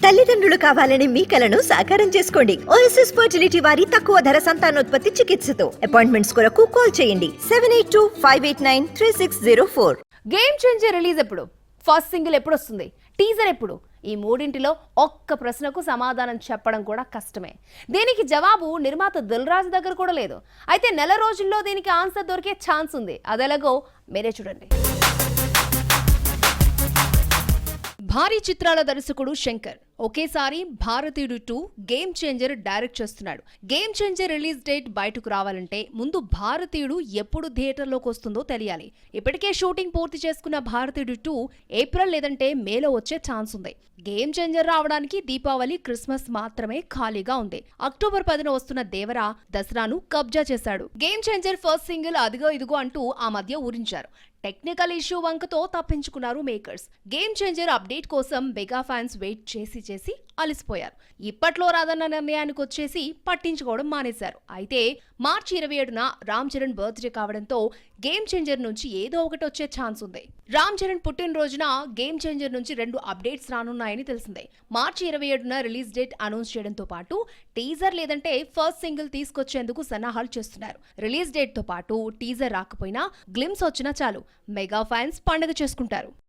తల్లిదండ్రులు కావాలని మీ కలను సాకారం చేసుకోండి. ఓఎస్ఎస్ ఫర్టిలిటీ వారి తక్కువ ధర సంతానోత్పత్తి చికిత్సతో అపాయింట్మెంట్స్ కొరకు కాల్ చేయండి 7825893604. గేమ్ చేంజర్ రిలీజ్ ఎప్పుడు? ఫస్ట్ సింగిల్ ఎప్పుడు వస్తుంది? టీజర్ ఎప్పుడు? ఈ మూడింటిలో ఒక్క ప్రశ్నకు సమాధానం చెప్పడం కూడా కష్టమే. దీనికి జవాబు నిర్మాత దిల్ రాజు దగ్గర కూడా లేదు. అయితే నెల రోజుల్లో దీనికి ఆన్సర్ దొరికే ఛాన్స్ ఉంది. అదెలాగో మీరే చూడండి. భారీ చిత్రాల దర్శకుడు శంకర్ ఒకేసారి భారతీయుడు 2 గేమ్ చేంజర్ డైరెక్ట్ చేస్తున్నాడు. గేమ్ చేంజర్ రిలీజ్ డేట్ బయటకు రావాలంటే ముందు భారతీయుడు ఎప్పుడు థియేటర్లోకి వస్తుందో తెలియాలి. ఇప్పటికే షూటింగ్ పూర్తి చేసుకున్న భారతీయుడు 2 ఏప్రిల్ లేదంటే మేలో వచ్చే ఛాన్స్ ఉంది. గేమ్ చేంజర్ రావడానికి దీపావళి, క్రిస్మస్ మాత్రమే ఖాళీగా ఉంది. అక్టోబర్ 10న వస్తున్న దేవరా దసరాను కబ్జా చేశాడు. గేమ్ చేంజర్ ఫస్ట్ సింగిల్ అదిగో ఇదిగో అంటూ ఆ మధ్య ఊరించారు. టెక్నికల్ ఇష్యూ వంకతో తప్పించుకున్నారు మేకర్స్. గేమ్ చేంజర్ అప్డేట్ కోసం మెగా ఫ్యాన్స్ వెయిట్ చేసి అలసిపోయారు. ఇప్పట్లో రాదన్న నిర్ణయానికి వచ్చేసి పట్టించుకోవడం మానేశారు. అయితే మార్చి 27న రామ్ చరణ్ బర్త్డే కావడంతో గేమ్ చేంజర్ నుంచి ఏదో ఒకటి వచ్చే ఛాన్స్ ఉంది. రామ్ చరణ్ పుట్టినరోజున గేమ్ చేంజర్ నుంచి 2 అప్డేట్స్ రానున్నాయని తెలిసిందే. మార్చి 27న రిలీజ్ డేట్ అనౌన్స్ చేయడంతో పాటు టీజర్ లేదంటే ఫస్ట్ సింగిల్ తీసుకొచ్చేందుకు సన్నాహాలు చేస్తున్నారు. రిలీజ్ డేట్ తో పాటు టీజర్ రాకపోయినా గ్లిమ్స్ వచ్చినా చాలు మెగా ఫ్యాన్స్ పండుగ చేసుకుంటారు.